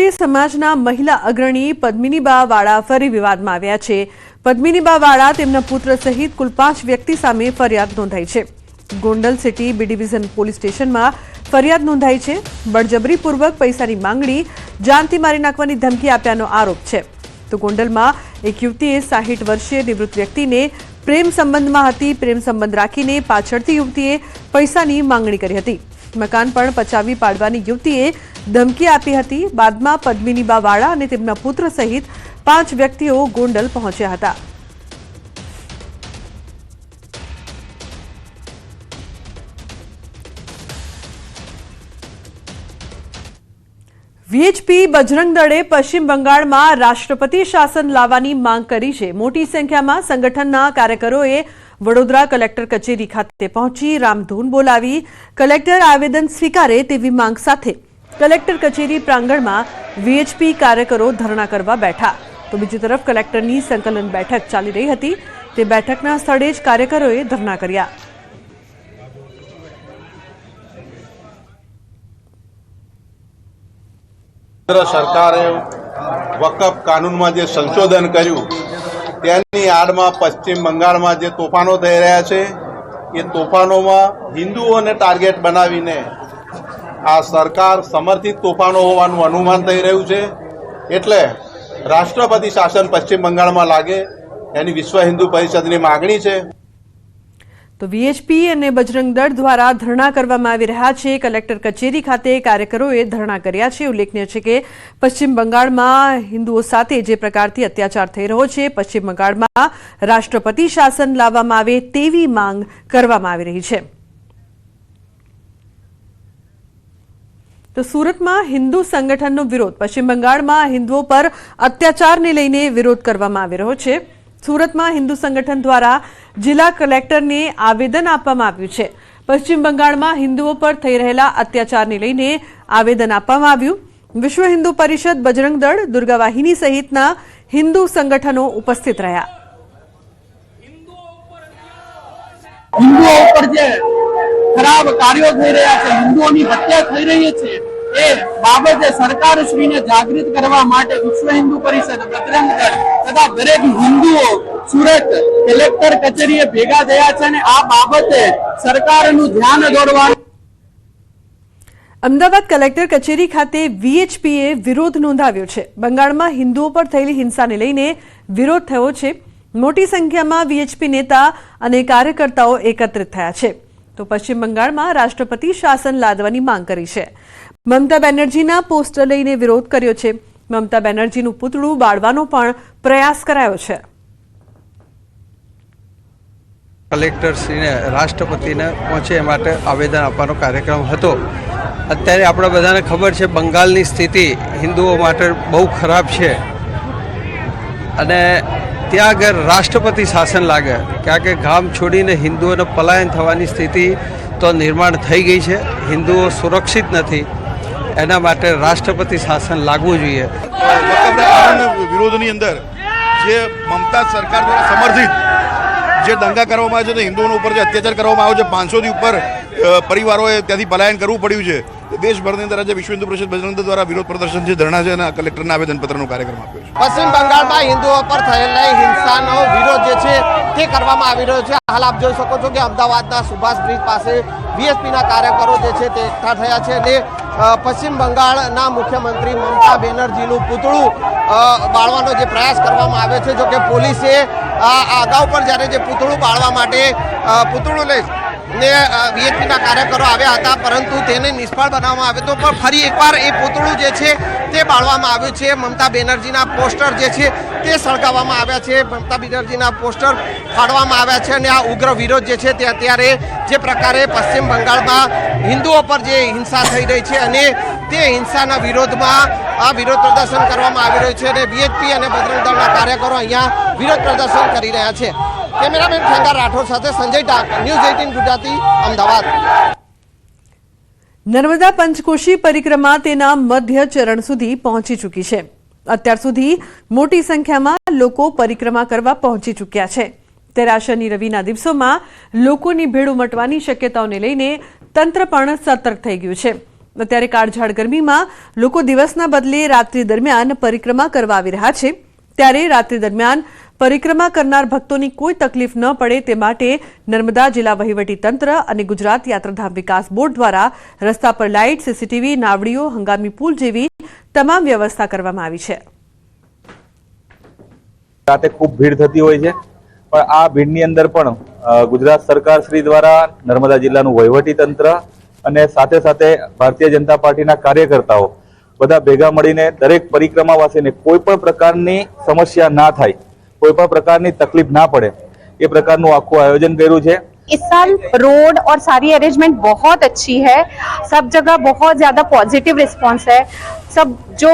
ક્ષત્રિય સમાજના મહિલા અગ્રણી પદ્મિનીબા વાળા ફરી વિવાદમાં આવ્યા છે। પદ્મિનીબા વાળા તેમના પુત્ર સહિત કુલ 5 વ્યક્તિ સામે ફરિયાદ નોંધાઈ છે। Gondal city B division police સ્ટેશનમાં ફરિયાદ નોંધાઈ છે। બળજબરીપૂર્વક પૈસાની માંગણી, જાનથી મારી નાખવાની ધમકી આપ્યાનો આરોપ છે। તો ગોંડલમાં એક યુવતીએ 60 વર્ષીય નિવૃત્ત વ્યક્તિને પ્રેમ સંબંધમાં હતી। પ્રેમ સંબંધ રાખીને પાછળથી યુવતીએ પૈસાની માંગણી કરી હતી। મકાન પણ પચાવી પાડવાની યુવતીએ ધમકી આપી હતી। બાદમાં પદ્મિનીબા વાળા અને તેમના પુત્ર સહિત 5 વ્યક્તિઓ ગોંડલ પહોંચ્યા હતા। વીએચપી બજરંગ દળે પશ્ચિમ બંગાળમાં રાષ્ટ્રપતિ શાસન લાવવાની માંગ કરી છે। મોટી સંખ્યામાં સંગઠનના કાર્યકરોએ વડોદરા કલેક્ટર કચેરી ખાતે પહોંચી રામધૂન બોલાવી કલેક્ટર આવેદન સ્વીકારે તેવી માંગ સાથે કલેક્ટર કચેરી પ્રાંગણમાં વીએચપી કાર્યકરો ધરણા કરવા બેઠા। તો બીજી તરફ કલેક્ટરની સંકલન બેઠક ચાલી રહી હતી। તે બેઠકના સ્થળે જ કાર્યકરોએ ધરણા કર્યા। સરકારે વકફ કાનૂનમાં જે સંશોધન કર્યું તેની આડમાં પશ્ચિમ બંગાળમાં જે તોફાનો થઈ રહ્યા છે એ તોફાનોમાં હિન્દુઓને ટાર્ગેટ બનાવીને આ સરકાર સમર્થિત તોફાનો હોવાનું અનુમાન થઈ રહ્યું છે। એટલે રાષ્ટ્રપતિ શાસન પશ્ચિમ બંગાળમાં લાગે એની વિશ્વ હિન્દુ પરિષદની માગણી છે। તો વીએચપી અને બજરંગ દળ દ્વારા ધરણા કરવામાં આવી રહ્યા છે। કલેક્ટર કચેરી ખાતે કાર્યકરોએ ધરણા કર્યા છે। ઉલ્લેખનીય છે કે પશ્ચિમ બંગાળમાં હિન્દુઓ સાથે જે પ્રકારથી અત્યાચાર થઈ રહ્યો છે, પશ્ચિમ બંગાળમાં રાષ્ટ્રપતિ શાસન લાવવામાં આવે તેવી માંગ કરવામાં આવી રહી છે। તો સુરતમાં હિન્દુ સંગઠનનો વિરોધ। પશ્ચિમ બંગાળમાં હિન્દુઓ પર અત્યાચારને લઈને વિરોધ કરવામાં આવી રહ્યો છે। સુરતમાં હિન્દુ સંગઠન દ્વારા જિલ્લા કલેક્ટરને આવેદન આપવામાં આવ્યું છે। પશ્ચિમ બંગાળમાં હિન્દુઓ પર થઈ રહેલા અત્યાચારને લઈને આવેદન આપવામાં આવ્યું। વિશ્વ હિન્દુ પરિષદ, બજરંગ દળ, દુર્ગા વાહિની સહિતના હિન્દુ સંગઠનો ઉપસ્થિત રહ્યા। હિન્દુઓ ઉપર જે ખરાબ કાર્યો થઈ રહ્યા છે, હિન્દુઓની હત્યા થઈ રહી છે, એ બાબતે સરકારશ્રીને જાગૃત કરવા માટે વિશ્વ હિન્દુ પરિષદ, બજરંગ દળ તથા દરેક હિન્દુઓ સુરત કલેક્ટર કચેરીએ ભેગા થયા છે અને આ બાબતે સરકારનું ધ્યાન દોરવાનું। અમદાવાદ કલેક્ટર કચેરી ખાતે વીએચપીએ વિરોધ નોંધાવ્યો છે। બંગાળમાં હિન્દુઓ પર થયેલી હિંસાને લઈને વિરોધ થયો છે। મોટી સંખ્યામાં વીએચપી નેતા અને કાર્યકર્તાઓ એકત્રિત થયા છે। તો પશ્ચિમ બંગાળમાં રાષ્ટ્રપતિ શાસન લાદવાની માંગ કરી છે। મમતા બેનર્જીના પોસ્ટર લઈને વિરોધ કર્યો છે। મમતા બેનર્જીનું પૂતળું બાળવાનો પણ પ્રયાસ કરાયો છે। કલેક્ટરશ્રીને રાષ્ટ્રપતિને પહોંચે એ માટે આવેદન આપવાનો કાર્યક્રમ હતો। અત્યારે આપણે બધાને ખબર છે બંગાળની સ્થિતિ હિન્દુઓ માટે બહુ ખરાબ છે અને ત્યાં આગળ રાષ્ટ્રપતિ શાસન લાગે, કારણ કે ગામ છોડીને હિન્દુઓને પલાયન થવાની સ્થિતિ તો નિર્માણ થઈ ગઈ છે। હિન્દુઓ સુરક્ષિત નથી, એના માટે રાષ્ટ્રપતિ શાસન લાગવું જોઈએ। વિરોધની અંદર જે મમતા સરકાર દ્વારા સમર્થિત જે દંગા કરવામાં આવે છે, હિન્દુઓના ઉપર જે અત્યાચાર કરવામાં આવ્યો છે, 500થી ઉપર પરિવારોએ ત્યાંથી પલાયન કરવું પડ્યું છે। દેશભરની અંદર આજે વિશ્વ હિન્દુ પરિષદ બજરંગ દળ દ્વારા વિરોધ પ્રદર્શન છે, ધરણા છે અને કલેક્ટરના આવેદનપત્રનો કાર્યક્રમ આપ્યો છે। પશ્ચિમ બંગાળમાં હિન્દુઓ પર થયેલા હિંસાનો વિરોધ જે છે તે કરવામાં આવી રહ્યો છે। હાલ આપ જોઈ શકો છો કે અમદાવાદના સુભાષ બ્રિજ પાસે વીએચપીના કાર્યકરો જે છે તે એકઠા થયા છે અને પશ્ચિમ બંગાળના મુખ્યમંત્રી મમતા બેનર્જીનું પૂતળું બાળવાનો જે પ્રયાસ કરવામાં આવ્યો છે। જોકે પોલીસે અગાઉ પર જ્યારે જે પૂતળું બાળવા માટે પૂતળું લઈ ને વીએચપીના કાર્યકરો આવ્યા હતા, પરંતુ તેને નિષ્ફળ બનાવવામાં આવ્યો તો પણ ફરી એકવાર એ પૂતળું જે છે તે બાળવામાં આવ્યું છે। મમતા બેનર્જીના પોસ્ટર જે છે તે સળગાવવામાં આવ્યા છે, મમતા બેનર્જીના પોસ્ટર ફાડવામાં આવ્યા છે અને આ ઉગ્ર વિરોધ જે છે તે અત્યારે જે પ્રકારે પશ્ચિમ બંગાળમાં હિન્દુઓ પર જે હિંસા થઈ રહી છે અને તે હિંસાના વિરોધમાં આ વિરોધ પ્રદર્શન કરવામાં આવી રહ્યું છે અને વીએચપી અને બજરંગ દળના કાર્યકરો અહીંયા વિરોધ પ્રદર્શન કરી રહ્યા છે। કેમેરામેન ખેંગાર રાઠોડ સાથે સંજય ડાક, ન્યૂઝ 18 ગુજરાતી, અમદાવાદ। નર્મદા પંચકોશી પરિક્રમા તેના મધ્ય ચરણ સુધી પહોંચી ચૂકી છે। અત્યાર સુધી મોટી સંખ્યામાં લોકો પરિક્રમા કરવા પહોંચી ચૂક્યા છે। ત્યારે આ શનિ રવિના દિવસોમાં લોકોની ભીડ ઉમટવાની શક્યતાઓને લઈને તંત્ર પણ સતર્ક થઈ ગયું છે। અત્યારે કાળઝાળ ગરમીમાં લોકો દિવસના બદલે રાત્રિ દરમિયાન પરિક્રમા કરવા આવી રહ્યા છે, ત્યારે રાત્રિ દરમિયાન પરિક્રમા કરનાર ભક્તોની કોઈ તકલીફ ન પડે તે માટે નર્મદા જિલ્લા વહીવટીતંત્ર અને ગુજરાત યાત્રાધામ વિકાસ બોર્ડ દ્વારા રસ્તા પર લાઇટ, સીસીટીવી, નાવડીઓ, હંગામી પુલ જેવી તમામ વ્યવસ્થા કરવામાં આવી છે. રાતે ખૂબ ભીડ થતી હોય છે, પણ આ ભીડની અંદર પણ ગુજરાત સરકાર શ્રી દ્વારા નર્મદા જિલ્લાનું વહીવટી તંત્ર અને સાથે સાથે ભારતીય જનતા પાર્ટીના કાર્યકર્તાઓ બધા ભેગા મળીને દરેક પરિક્રમાવાસીને કોઈ પણ પ્રકારની સમસ્યા ના થાય, કોઈ પણ પ્રकारनी तकलीफ ना पड़े ये प्रकारનું આખું આયોજન કર્યું છે. इस साल रोड और सारी अरेंजमेंट बहुत अच्छी है, सब जगह बहुत ज्यादा पॉजिटिव रिस्पांस है. सब जो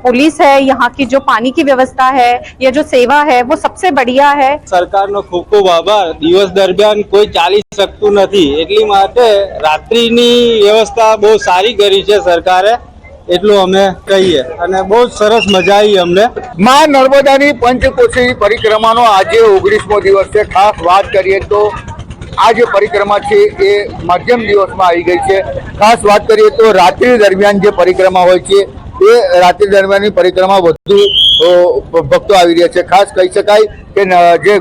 पुलिस है, यहाँ की जो पानी की व्यवस्था है, ये जो सेवा है वो सबसे बढ़िया है. સરકારનો ખૂબ ખૂબ આભાર. દિવસ દરમિયાન કોઈ ચાલી શકતું નથી, એટલી માટે રાત્રિની વ્યવસ્થા બહુ સારી કરી છે સરકારે, એટલું અમે કહીએ. અને બહુ સરસ મજા આવી અમને. માં નર્મદાની પંચકોશી પરિક્રમાનો આજે 19મો દિવસ છે. ખાસ વાત કરીએ તો આ જે પરિક્રમા છે એ મધ્યમ દિવસમાં આવી ગઈ છે. ખાસ વાત કરીએ તો રાત્રિ દરમિયાન જે પરિક્રમા હોય છે એ રાત્રિ દરમિયાનની પરિક્રમા વધુ ભક્તો આવી રહ્યા છે. ખાસ કહી શકાય કે જે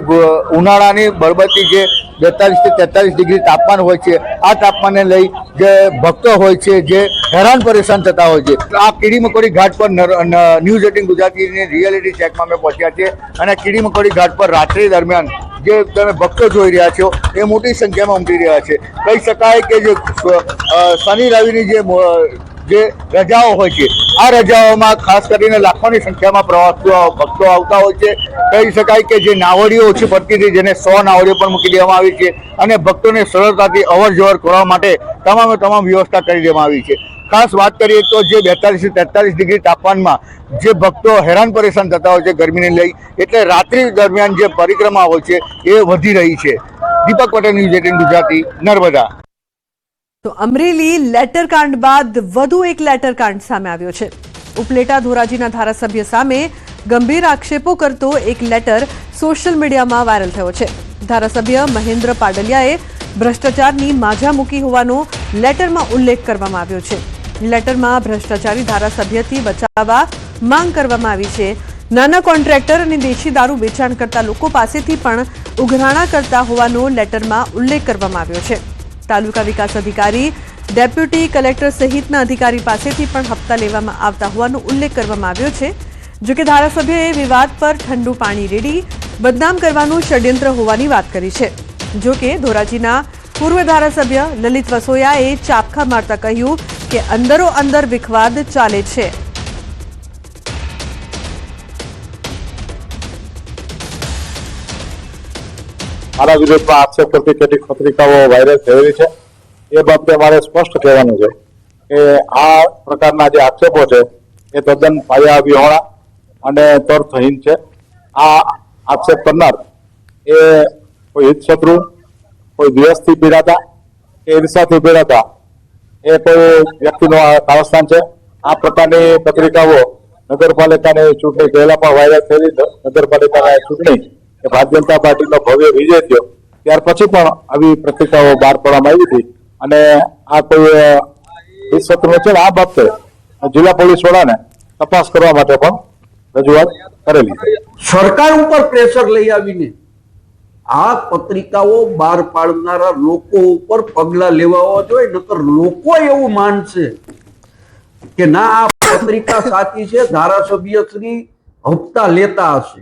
ઉનાળાની બળબતી જે 42 થી 43 ડિગ્રી તાપમાન હોય છે, આ તાપમાનને લઈ જે ભક્તો હોય છે જે હેરાન પરેશાન થતા હોય છે. આ કીડી મકોડી ઘાટ પર ન્યૂઝ 18 ગુજરાતીની રિયાલિટી ચેકમાં અમે પહોંચ્યા છે અને કીડી મકોડી ઘાટ પર રાત્રિ દરમિયાન જે તમે ભક્તો જોઈ રહ્યા છો એ મોટી સંખ્યામાં ઉમટી રહ્યા છે. કહી શકાય કે જે શનિ રવિની જે રજાઓ હોય છે, આ રજાઓમાં ખાસ કરીને લાખોની સંખ્યામાં પ્રવાસીઓ ભક્તો આવતા હોય છે. કહી શકાય કે જે નાવડીઓ ઓછી પડતી હતી, જેને 100 નાવડીઓ પણ મૂકી દેવામાં આવી છે અને ભક્તોને સરળતાથી અવર જવર કરવા માટે તમામ વ્યવસ્થા કરી દેવામાં આવી છે. ખાસ વાત કરીએ તો જે 42 થી 43 ડિગ્રી તાપમાનમાં જે ભક્તો હેરાન પરેશાન થતા હોય છે ગરમીને લઈ, એટલે રાત્રિ દરમિયાન જે પરિક્રમા હોય છે એ વધી રહી છે. દીપક પટેલ, ન્યૂઝ 18 ગુજરાતી, નર્મદા. તો અમરેલી લેટરકાંડ બાદ વધુ એક લેટરકાંડ સામે આવ્યો છે. ઉપલેટા ધોરાજીના ધારાસભ્ય સામે ગંભીર આક્ષેપો કરતો એક લેટર સોશિયલ મીડિયામાં વાયરલ થયો છે. ધારાસભ્ય મહેન્દ્ર પાડલિયાએ ભ્રષ્ટાચારની માજા મૂકી હોવાનો લેટરમાં ઉલ્લેખ કરવામાં આવ્યો છે. લેટરમાં ભ્રષ્ટાચારી ધારાસભ્યથી બચાવવા માંગ કરવામાં આવી છે. નાના કોન્ટ્રાક્ટર અને દેશી દારૂ વેચાણ કરતા લોકો પાસેથી પણ ઉઘરાણા કરતા હોવાનો લેટરમાં ઉલ્લેખ કરવામાં આવ્યો છે. તાલુકા વિકાસ અધિકારી, ડેપ્યુટી કલેક્ટર સહિતના અધિકારી પાસેથી પણ હપ્તા લેવામાં આવતા હોવાનો ઉલ્લેખ કરવામાં આવ્યો છે. જોકે ધારાસભ્યએ વિવાદ પર ઠંડુ પાણી રેડી બદનામ કરવાનું ષડયંત્ર હોવાની વાત કરી છે. જોકે ધોરાજીના પૂર્વ ધારાસભ્ય લલિત વસોયાએ ચાપખા મારતા કહ્યું કે અંદરો અંદર વિખવાદ ચાલે છે. મારા વિરોધમાં આક્ષેપ કરતી કેટલીક પત્રિકાઓ વાયરલ થયેલી છે. એ બાબતે મારે સ્પષ્ટ કહેવાનું છે કે આ પ્રકારના જે આક્ષેપો છે એ તદ્દન પાયા વિહોણા અને તર્કહીન છે. આ આક્ષેપ કરનાર એ કોઈ હિતશત્રુ, કોઈ દ્વેષથી પીડાતા કે ઈર્ષાથી પીડાતા એ કોઈ વ્યક્તિનું કારસ્તાન છે. આ પ્રકારની પત્રિકાઓ નગરપાલિકાની ચૂંટણી પહેલા પણ વાયરલ થયેલી. નગરપાલિકાની ચૂંટણી કે ભારતીય જનતા પાર્ટીનો ભવ્ય વિજય થયો ત્યાર પછી પણ આવી પત્રિકાઓ બહાર પાડવામાં આવી હતી અને આ કોઈ હિતશત્રુ છે. આ બાબતે જિલ્લા પોલીસ વડાને તપાસ કરવા માટે પણ રજૂઆત કરેલી. સરકાર ઉપર પ્રેશર લઈ આવીને આ પત્રિકાઓ બહાર પાડનારા લોકો ઉપર પગલા લેવા જોઈએ, નકર લોકો એવું માનશે કે ના આ પત્રિકા સાચી છે, ધારાસભ્ય શ્રી હપ્તા લેતા હશે.